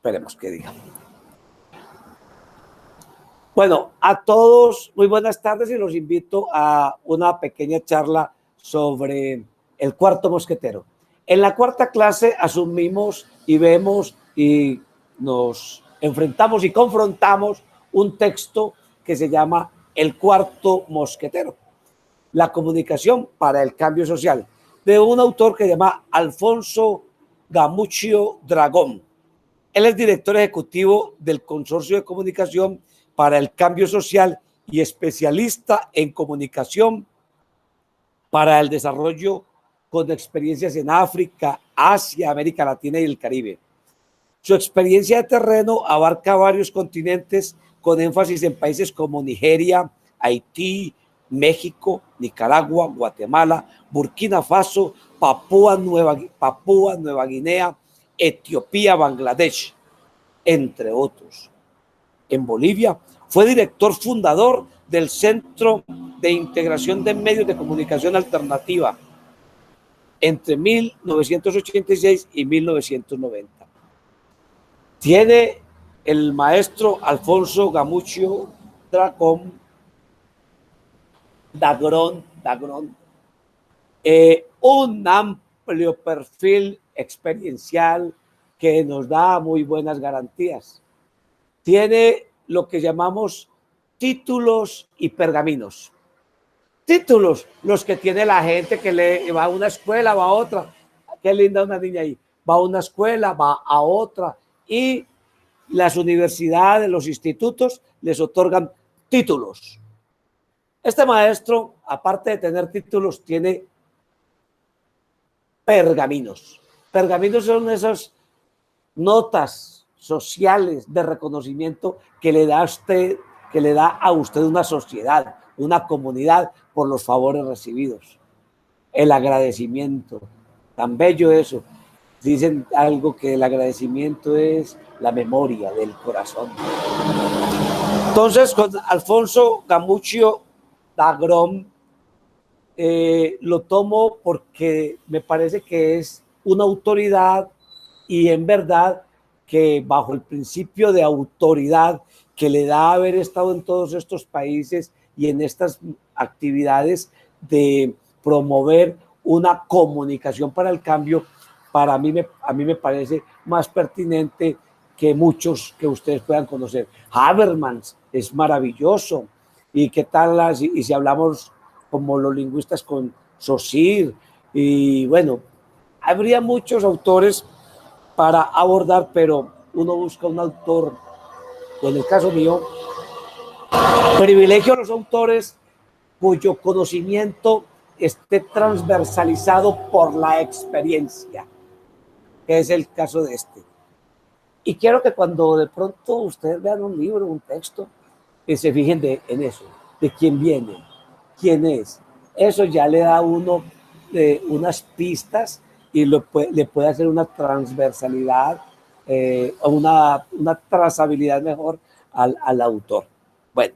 Esperemos que diga. Bueno, a todos, muy buenas tardes y los invito a una pequeña charla sobre el cuarto mosquetero. En la cuarta clase asumimos y vemos y nos enfrentamos y confrontamos un texto que se llama El cuarto mosquetero, la comunicación para el cambio social, de un autor que se llama Alfonso Gamuccio Dragón. Él es director ejecutivo del Consorcio de Comunicación para el Cambio Social y especialista en comunicación para el desarrollo con experiencias en África, Asia, América Latina y el Caribe. Su experiencia de terreno abarca varios continentes con énfasis en países como Nigeria, Haití, México, Nicaragua, Guatemala, Burkina Faso, Papúa Nueva Guinea, Etiopía, Bangladesh, entre otros. En Bolivia fue director fundador del Centro de Integración de Medios de Comunicación Alternativa entre 1986 y 1990. Tiene el maestro Alfonso Gamuccio Dragón, un amplio perfil experiencial que nos da muy buenas garantías. Tiene lo que llamamos títulos y pergaminos. Títulos, los que tiene la gente que va a una escuela, va a otra. Qué linda una niña ahí. Va a una escuela, va a otra. Y las universidades, los institutos les otorgan títulos. Este maestro, aparte de tener títulos, tiene pergaminos. Pergaminos son esas notas sociales de reconocimiento que le da a usted una sociedad, una comunidad por los favores recibidos. El agradecimiento, tan bello eso. Dicen algo que el agradecimiento es la memoria del corazón. Entonces, con Alfonso Gamuccio Dragón, lo tomo porque me parece que es una autoridad y en verdad que bajo el principio de autoridad que le da haber estado en todos estos países y en estas actividades de promover una comunicación para el cambio, a mí me parece más pertinente que muchos que ustedes puedan conocer. Habermas es maravilloso. ¿Y qué tal y si hablamos como los lingüistas con Saussure? Y bueno, habría muchos autores para abordar, pero uno busca un autor, o en el caso mío, privilegio a los autores cuyo conocimiento esté transversalizado por la experiencia, que es el caso de este. Y quiero que cuando de pronto ustedes vean un libro, un texto, que se fijen en eso, de quién viene, quién es. Eso ya le da a uno unas pistas y le puede hacer una transversalidad o una trazabilidad mejor al autor. Bueno,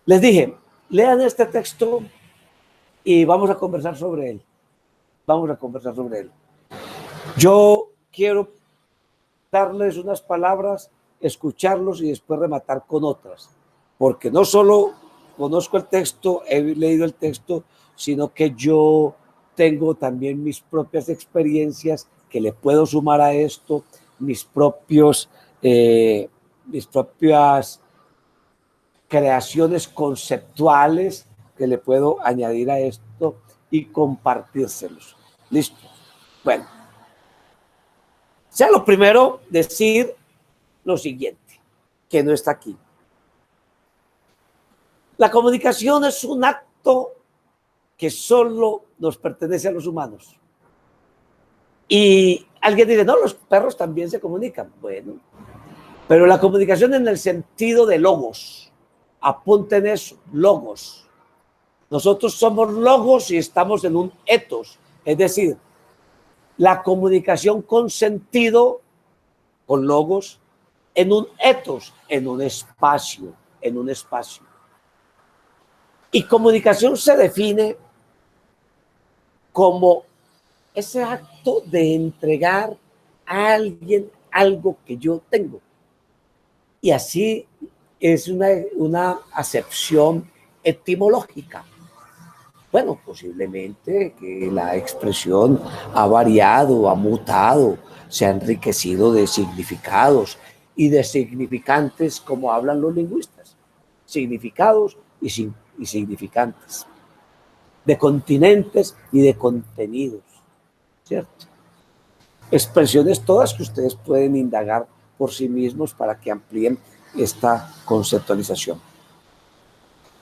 les dije, lean este texto y vamos a conversar sobre él. Vamos a conversar sobre él. Yo quiero darles unas palabras, escucharlos y después rematar con otras. Porque no solo conozco el texto, he leído el texto, sino que yo tengo también mis propias experiencias que le puedo sumar a esto, mis propias creaciones conceptuales que le puedo añadir a esto y compartírselos. ¿Listo? Bueno. Sea lo primero decir lo siguiente, que no está aquí. La comunicación es un acto que solo nos pertenece a los humanos. Y alguien dice, no, los perros también se comunican. Bueno, pero la comunicación en el sentido de logos. Apunten eso, logos. Nosotros somos logos y estamos en un etos. Es decir, la comunicación con sentido, con logos, en un etos, en un espacio. Y comunicación se define como ese acto de entregar a alguien algo que yo tengo. Y así es una acepción etimológica. Bueno, posiblemente que la expresión ha variado, ha mutado, se ha enriquecido de significados y de significantes, como hablan los lingüistas. Significados y significantes. De continentes y de contenidos, ¿cierto? Expresiones todas que ustedes pueden indagar por sí mismos para que amplíen esta conceptualización.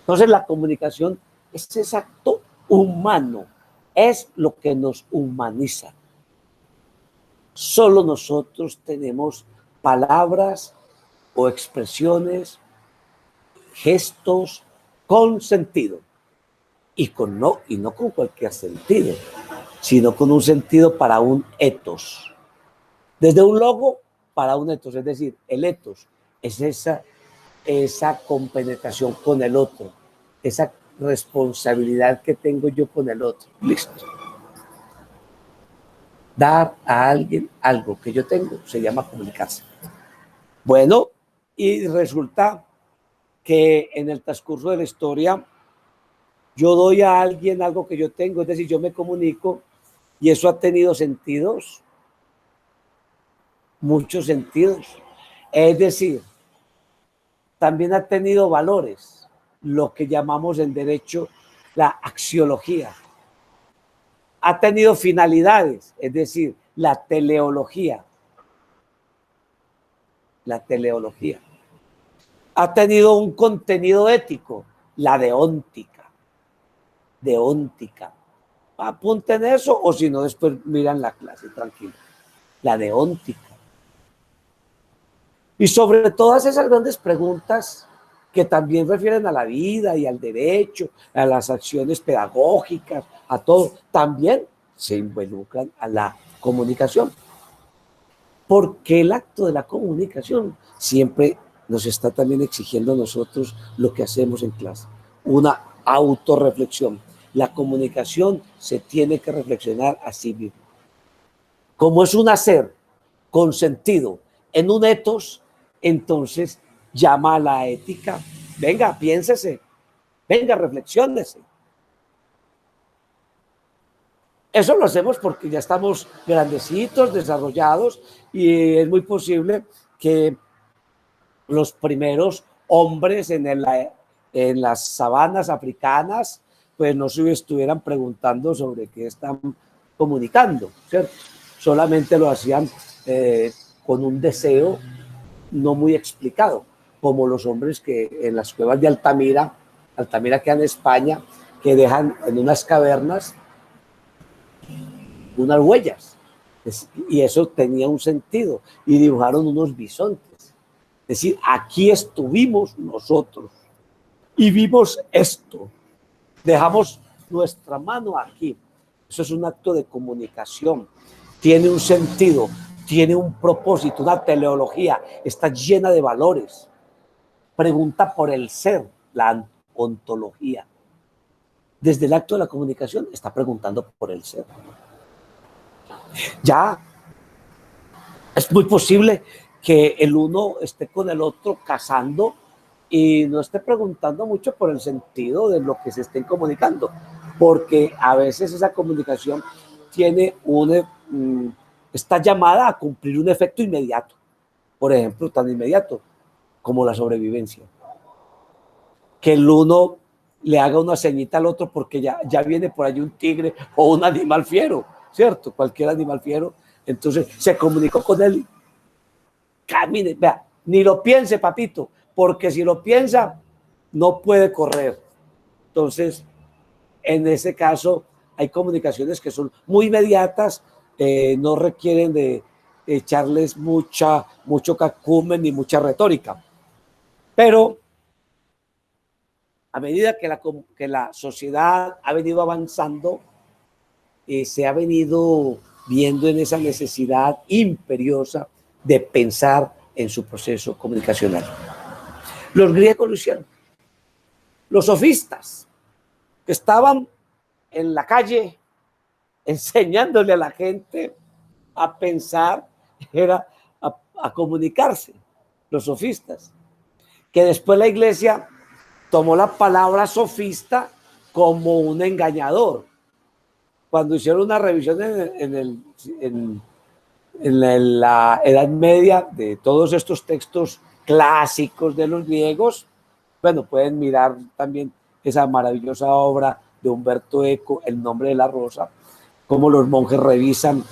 Entonces, la comunicación es ese acto humano, es lo que nos humaniza. Solo nosotros tenemos palabras o expresiones, gestos con sentido y no con cualquier sentido, sino con un sentido para un etos. Desde un logo para un etos, es decir, el etos es esa compenetración con el otro, esa responsabilidad que tengo yo con el otro. Listo. Dar a alguien algo que yo tengo se llama comunicarse. Bueno, y resulta que en el transcurso de la historia yo doy a alguien algo que yo tengo, es decir, yo me comunico y eso ha tenido sentidos, muchos sentidos. Es decir, también ha tenido valores, lo que llamamos en derecho la axiología. Ha tenido finalidades, es decir, la teleología. La teleología. Ha tenido un contenido ético, la deóntica. Deóntica. Apunten eso o si no después miran la clase, tranquilo. La deóntica. Y sobre todas esas grandes preguntas que también refieren a la vida y al derecho, a las acciones pedagógicas, a todo, también se involucran a la comunicación. Porque el acto de la comunicación siempre nos está también exigiendo a nosotros lo que hacemos en clase, una autorreflexión. La comunicación se tiene que reflexionar a sí mismo. Como es un hacer con sentido en un etos, entonces llama a la ética. Venga, piénsese, venga, reflexiónese. Eso lo hacemos porque ya estamos grandecitos, desarrollados, y es muy posible que los primeros hombres en las sabanas africanas pues no se estuvieran preguntando sobre qué están comunicando, ¿cierto? Solamente lo hacían con un deseo no muy explicado, como los hombres que en las cuevas de Altamira queda en España, que dejan en unas cavernas unas huellas, y eso tenía un sentido, y dibujaron unos bisontes. Es decir, aquí estuvimos nosotros y vimos esto, dejamos nuestra mano aquí. Eso es un acto de comunicación, tiene un sentido, tiene un propósito, una teleología, está llena de valores. Pregunta por el ser, la ontología. Desde el acto de la comunicación está preguntando por el ser. Ya es muy posible que el uno esté con el otro cazando y no esté preguntando mucho por el sentido de lo que se estén comunicando, porque a veces esa comunicación tiene está llamada a cumplir un efecto inmediato, por ejemplo, tan inmediato como la sobrevivencia. Que el uno le haga una ceñita al otro porque ya viene por allí un tigre o un animal fiero, ¿cierto? Cualquier animal fiero. Entonces se comunicó con él. Camine, vea, ni lo piense, papito, porque si lo piensa, no puede correr. Entonces, en ese caso, hay comunicaciones que son muy inmediatas, no requieren de echarles mucho cacumen ni mucha retórica. Pero a medida que la sociedad ha venido avanzando, se ha venido viendo en esa necesidad imperiosa de pensar en su proceso comunicacional. Los griegos lo hicieron. Los sofistas, que estaban en la calle enseñándole a la gente a pensar, era a comunicarse, los sofistas, que después la iglesia tomó la palabra sofista como un engañador. Cuando hicieron una revisión en la Edad Media de todos estos textos clásicos de los griegos, bueno, pueden mirar también esa maravillosa obra de Humberto Eco, El nombre de la rosa, cómo los monjes revisan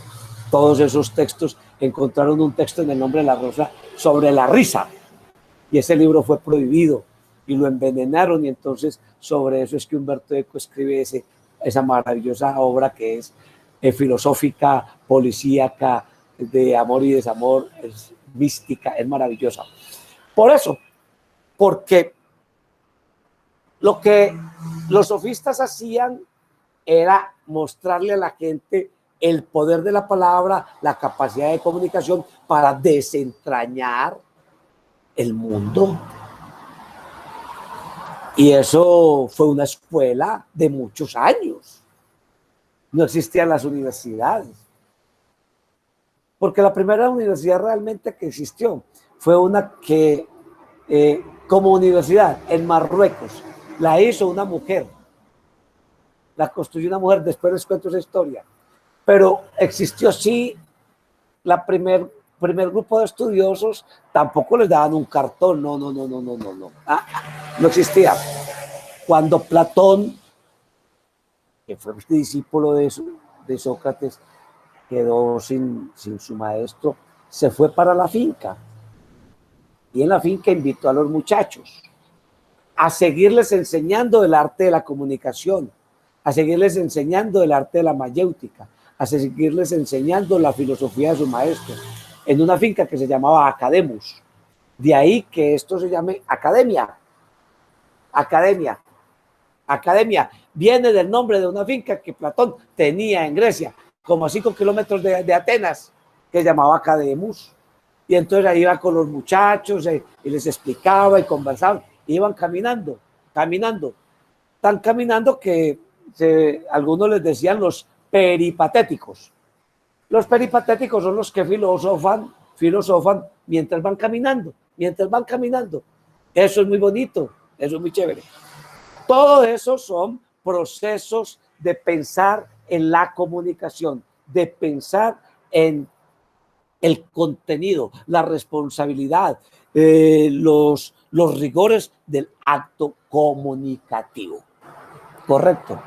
todos esos textos, encontraron un texto en El nombre de la rosa sobre la risa, y ese libro fue prohibido y lo envenenaron, y entonces sobre eso es que Humberto Eco escribe esa maravillosa obra que es filosófica, policíaca, de amor y desamor, es mística, es maravillosa. Por eso, porque lo que los sofistas hacían era mostrarle a la gente el poder de la palabra, la capacidad de comunicación para desentrañar el mundo. Y eso fue una escuela de muchos años. No existían las universidades. Porque la primera universidad realmente que existió fue una que, como universidad, en Marruecos, la hizo una mujer. La construyó una mujer, después les cuento esa historia. Pero existió sí la primer grupo de estudiosos, tampoco les daban un cartón, no. No existía. Cuando Platón, que fue discípulo de Sócrates, quedó sin su maestro, se fue para la finca. Y en la finca invitó a los muchachos a seguirles enseñando el arte de la comunicación, a seguirles enseñando el arte de la mayéutica, a seguirles enseñando la filosofía de su maestro, en una finca que se llamaba Academus. De ahí que esto se llame academia. Academia viene del nombre de una finca que Platón tenía en Grecia, como a 5 kilómetros de Atenas, que se llamaba Academus. Y entonces ahí iba con los muchachos y les explicaba y conversaban. Y iban caminando, tan caminando que algunos les decían los peripatéticos. Los peripatéticos son los que filosofan mientras van caminando. Eso es muy bonito, eso es muy chévere. Todo eso son procesos de pensar en la comunicación, de pensar en el contenido, la responsabilidad, los rigores del acto comunicativo. Correcto.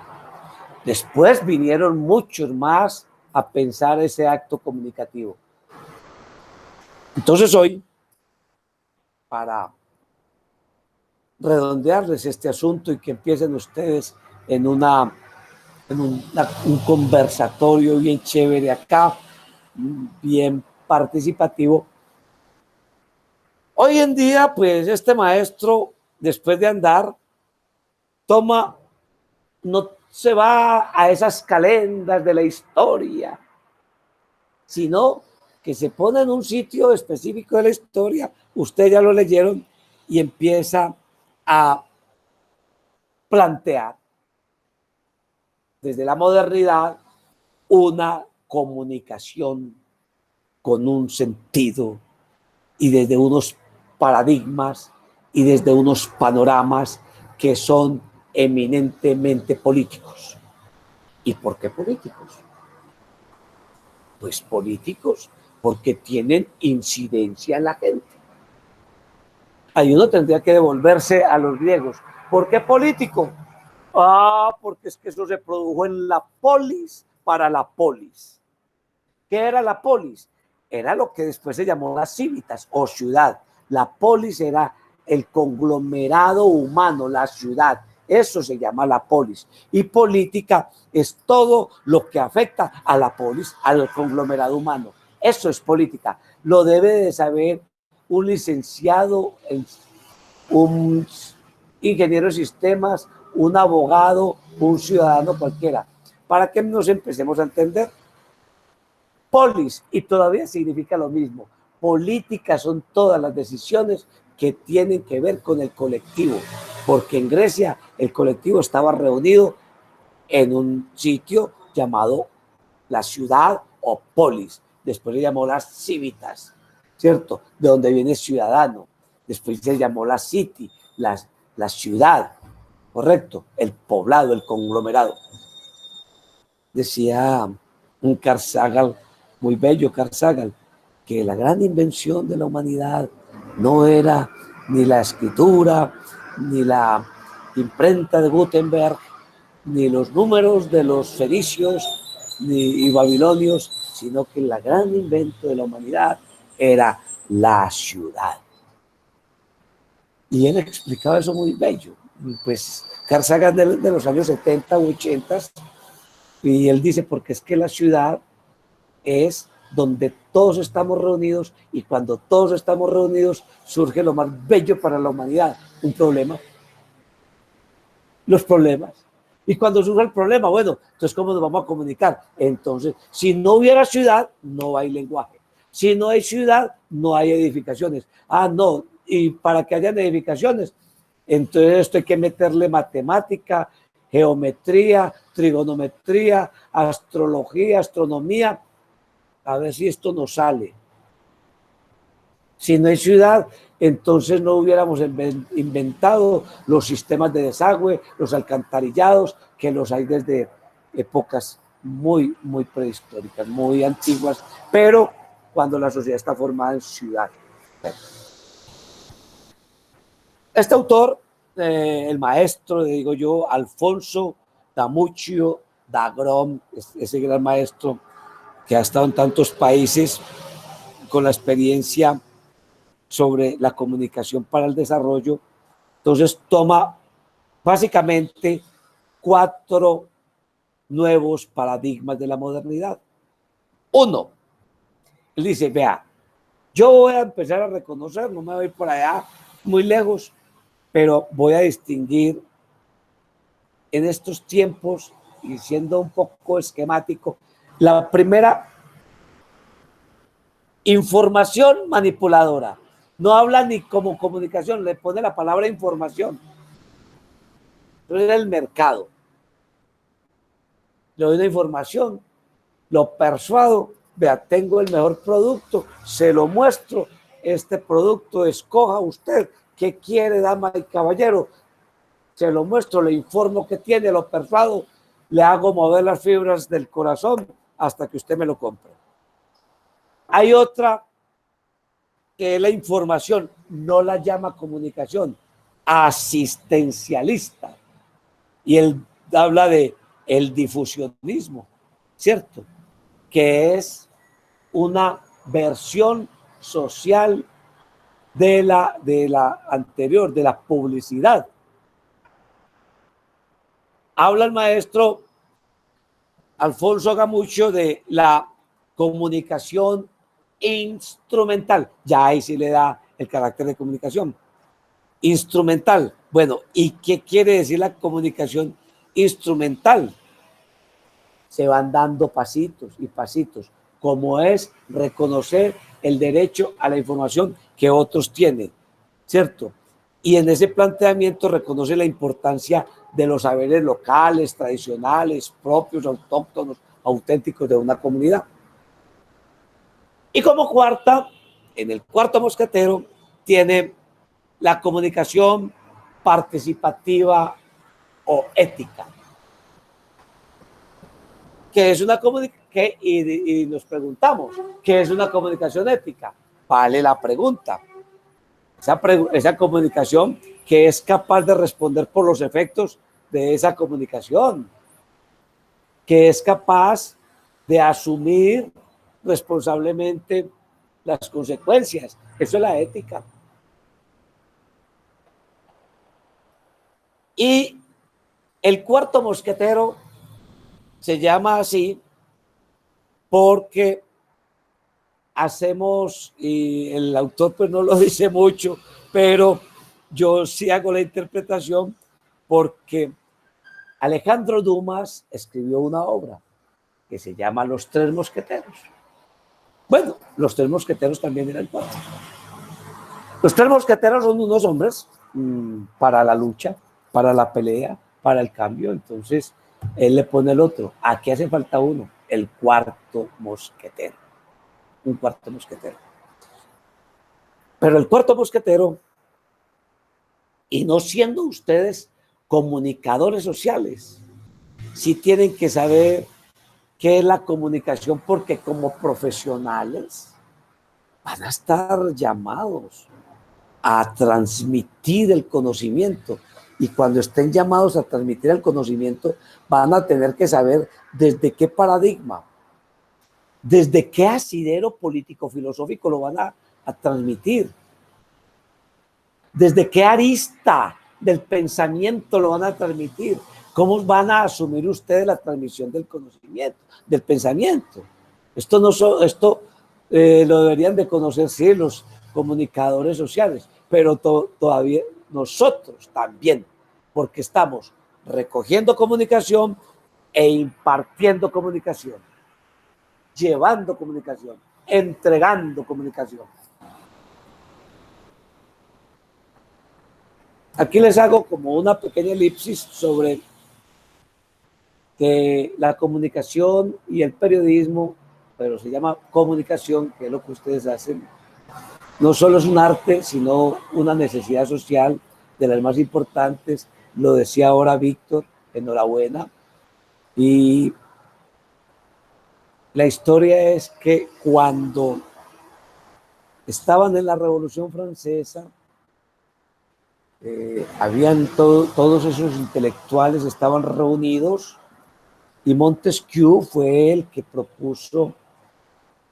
Después vinieron muchos más a pensar ese acto comunicativo. Entonces hoy, para redondearles este asunto y que empiecen ustedes en un conversatorio bien chévere acá, bien participativo. Hoy en día, pues este maestro, después de andar, no se va a esas calendas de la historia, sino que se pone en un sitio específico de la historia, ustedes ya lo leyeron, y empieza a plantear desde la modernidad una comunicación con un sentido y desde unos paradigmas y desde unos panoramas que son eminentemente políticos. ¿Y por qué políticos? Pues políticos porque tienen incidencia en la gente. Ahí uno tendría que devolverse a los griegos. ¿Por qué político? Porque es que eso se produjo en la polis para la polis. ¿Qué era la polis? Era lo que después se llamó las civitas o ciudad. La polis era el conglomerado humano, la ciudad. Eso se llama la polis. Y política es todo lo que afecta a la polis, al conglomerado humano. Eso es política. Lo debe de saber un licenciado, un ingeniero de sistemas, un abogado, un ciudadano cualquiera, para que nos empecemos a entender. Polis, y todavía significa lo mismo. Política son todas las decisiones que tienen que ver con el colectivo, porque en Grecia el colectivo estaba reunido en un sitio llamado la ciudad o polis, después le llamó las civitas. ¿cierto? De donde viene ciudadano. Después se llamó la city, la ciudad, ¿correcto? El poblado, el conglomerado. Decía un Carl Sagan, muy bello Carl Sagan, que la gran invención de la humanidad no era ni la escritura, ni la imprenta de Gutenberg, ni los números de los fenicios y babilonios, sino que el gran invento de la humanidad era la ciudad. Y él explicaba eso muy bello. Pues Carl Sagan de los años 70 u 80, y él dice, porque es que la ciudad es donde todos estamos reunidos, y cuando todos estamos reunidos surge lo más bello para la humanidad, un problema. Los problemas. Y cuando surge el problema, bueno, entonces ¿cómo nos vamos a comunicar? Entonces, si no hubiera ciudad, no hay lenguaje. Si no hay ciudad, no hay edificaciones. Ah, no, y para que hayan edificaciones, entonces esto hay que meterle matemática, geometría, trigonometría, astrología, astronomía, a ver si esto nos sale. Si no hay ciudad, entonces no hubiéramos inventado los sistemas de desagüe, los alcantarillados, que los hay desde épocas muy, muy prehistóricas, muy antiguas, pero cuando la sociedad está formada en ciudad. Este autor, el maestro, digo yo, Alfonso Damuccio Dagrom, ese gran maestro que ha estado en tantos países con la experiencia sobre la comunicación para el desarrollo, entonces toma básicamente 4 nuevos paradigmas de la modernidad. Uno, él dice, vea, yo voy a empezar a reconocer, no me voy por allá muy lejos, pero voy a distinguir en estos tiempos, y siendo un poco esquemático, la primera, información manipuladora. No habla ni como comunicación, le pone la palabra información. Entonces el mercado. Le doy una información, lo persuado, vea, tengo el mejor producto, se lo muestro, este producto, escoja usted qué quiere, dama y caballero, se lo muestro, le informo qué tiene, lo persuado, le hago mover las fibras del corazón hasta que usted me lo compre. Hay otra que es la información, no la llama comunicación, asistencialista. Y él habla de el difusionismo, ¿cierto? Que es una versión social de la anterior, de la publicidad. Habla el maestro Alfonso Damuccio de la comunicación instrumental. Ya ahí sí le da el carácter de comunicación. Instrumental. Bueno, ¿y qué quiere decir la comunicación instrumental? Se van dando pasitos y pasitos, como es reconocer el derecho a la información que otros tienen, ¿cierto? Y en ese planteamiento reconoce la importancia de los saberes locales, tradicionales, propios, autóctonos, auténticos de una comunidad. Y como cuarta, en el cuarto mosquetero, tiene la comunicación participativa o ética, que es una comunicación, y nos preguntamos, ¿qué es una comunicación ética? Vale la pregunta. Esa comunicación que es capaz de responder por los efectos de esa comunicación, que es capaz de asumir responsablemente las consecuencias. Eso es la ética. Y el cuarto mosquetero se llama así porque hacemos, y el autor pues no lo dice mucho, pero yo sí hago la interpretación, porque Alejandro Dumas escribió una obra que se llama Los Tres Mosqueteros. Bueno, los Tres Mosqueteros también eran 4. Los Tres Mosqueteros son unos hombres para la lucha, para la pelea, para el cambio. Entonces él le pone el otro. Aquí hace falta uno, el cuarto mosquetero. Un cuarto mosquetero. Pero el cuarto mosquetero, y no siendo ustedes comunicadores sociales, sí tienen que saber qué es la comunicación, porque como profesionales van a estar llamados a transmitir el conocimiento. Y cuando estén llamados a transmitir el conocimiento, van a tener que saber desde qué paradigma, desde qué asidero político-filosófico lo van a transmitir, desde qué arista del pensamiento lo van a transmitir, cómo van a asumir ustedes la transmisión del conocimiento, del pensamiento. Esto lo deberían de conocer, sí, los comunicadores sociales, pero todavía nosotros también, porque estamos recogiendo comunicación e impartiendo comunicación, llevando comunicación, entregando comunicación. Aquí les hago como una pequeña elipsis sobre que la comunicación y el periodismo, pero se llama comunicación, que es lo que ustedes hacen, no solo es un arte, sino una necesidad social de las más importantes. Lo decía ahora Víctor, enhorabuena. Y la historia es que cuando estaban en la Revolución Francesa, todos esos intelectuales estaban reunidos y Montesquieu fue el que propuso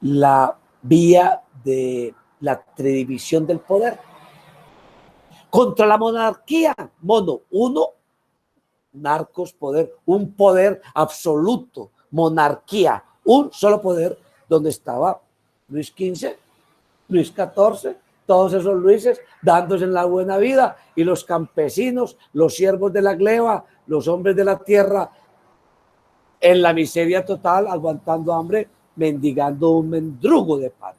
la vía de la tridivisión del poder contra la monarquía. Uno, narcos, poder, un poder absoluto, monarquía, un solo poder, donde estaba Luis XV, Luis XIV, todos esos Luises dándose en la buena vida, y los campesinos, los siervos de la gleba, los hombres de la tierra, en la miseria total, aguantando hambre, mendigando un mendrugo de pan,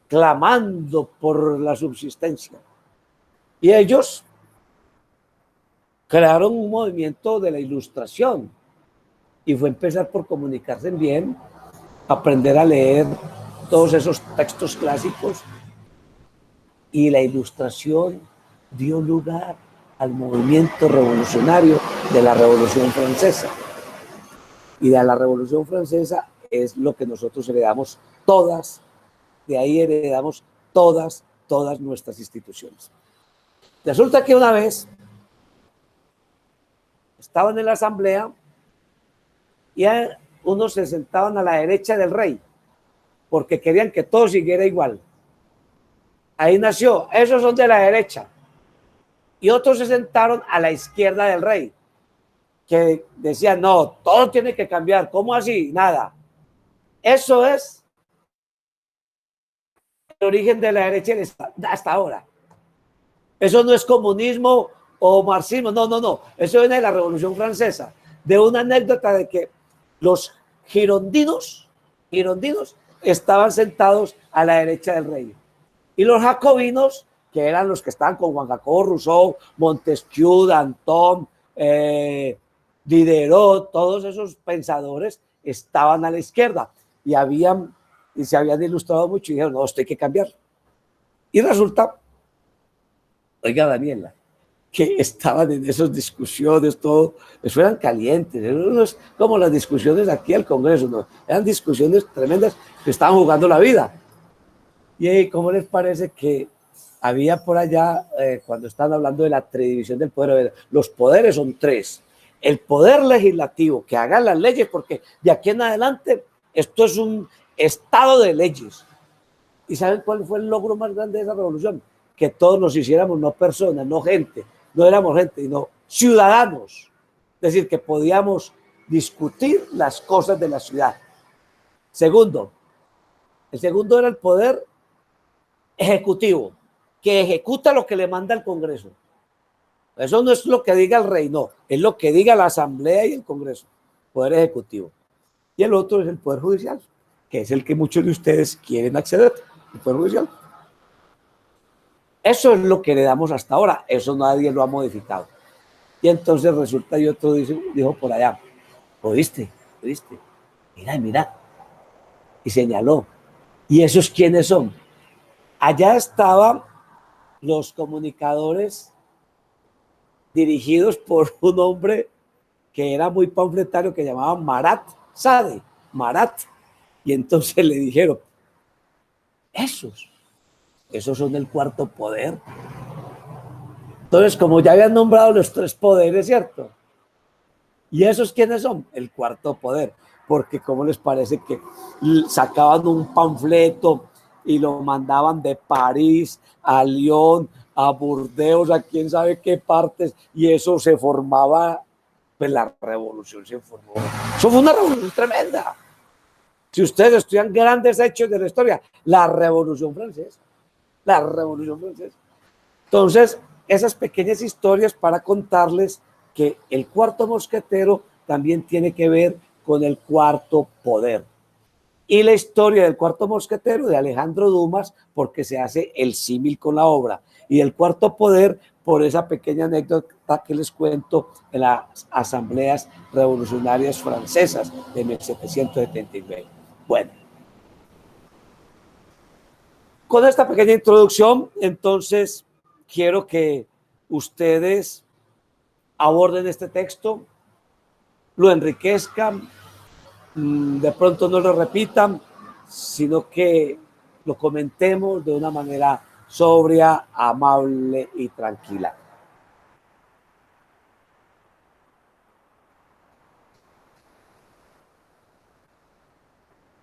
clamando por la subsistencia. Y ellos crearon un movimiento de la Ilustración, y fue empezar por comunicarse bien, aprender a leer todos esos textos clásicos, y la Ilustración dio lugar al movimiento revolucionario de la Revolución Francesa. Y de la Revolución Francesa es lo que nosotros heredamos todas, de ahí heredamos todas nuestras instituciones. Resulta que una vez estaban en la asamblea y unos se sentaban a la derecha del rey porque querían que todo siguiera igual. Ahí nació, esos son de la derecha. Y otros se sentaron a la izquierda del rey, que decían, no, todo tiene que cambiar. ¿Cómo así? Nada. Eso es el origen de la derecha hasta ahora. Eso no es comunismo o marxismo, no. Eso viene de la Revolución Francesa, de una anécdota de que los girondinos estaban sentados a la derecha del rey. Y los jacobinos, que eran los que estaban con Juan Jacobo Rousseau, Montesquieu, Danton, Diderot, todos esos pensadores estaban a la izquierda y se habían ilustrado mucho y dijeron, no, esto hay que cambiar. Y resulta, oiga Daniela, que estaban en esas discusiones, todo, eso eran calientes, no es como las discusiones aquí al Congreso, no, eran discusiones tremendas que estaban jugando la vida. Y ¿cómo les parece que había por allá, cuando están hablando de la tridivisión del poder, los poderes son tres? El poder legislativo, que haga las leyes, porque de aquí en adelante esto es un estado de leyes. ¿Y saben cuál fue el logro más grande de esa revolución? Que todos nos hiciéramos no personas, no gente, no éramos gente, sino ciudadanos. Es decir, que podíamos discutir las cosas de la ciudad. Segundo, el segundo era el poder ejecutivo, que ejecuta lo que le manda el Congreso. Eso no es lo que diga el rey, no, es lo que diga la Asamblea y el Congreso, poder ejecutivo. Y el otro es el poder judicial, que es el que muchos de ustedes quieren acceder, el poder judicial. Eso es lo que le damos hasta ahora, eso nadie lo ha modificado. Y entonces resulta, y otro dijo por allá, ¿oíste? Mira, y señaló. ¿Y esos quiénes son? allá estaban los comunicadores dirigidos por un hombre que era muy panfletario que llamaban Marat Sade, Marat. Y entonces le dijeron, esos son el cuarto poder. Entonces, como ya habían nombrado los tres poderes, ¿cierto? ¿Y esos quiénes son? El cuarto poder. Porque ¿cómo les parece que sacaban un panfleto y lo mandaban de París a Lyon, a Burdeos, a quién sabe qué partes, y eso se formaba, pues la revolución se formó. Eso fue una revolución tremenda. Si ustedes estudian grandes hechos de la historia, la Revolución Francesa, la Revolución Francesa. Entonces, esas pequeñas historias para contarles que el cuarto mosquetero también tiene que ver con el cuarto poder. Y la historia del cuarto mosquetero de Alejandro Dumas, porque se hace el símil con la obra, y el cuarto poder por esa pequeña anécdota que les cuento en las asambleas revolucionarias francesas de 1779. Bueno, con esta pequeña introducción, entonces quiero que ustedes aborden este texto, lo enriquezcan, de pronto no lo repitan, sino que lo comentemos de una manera sobria, amable y tranquila.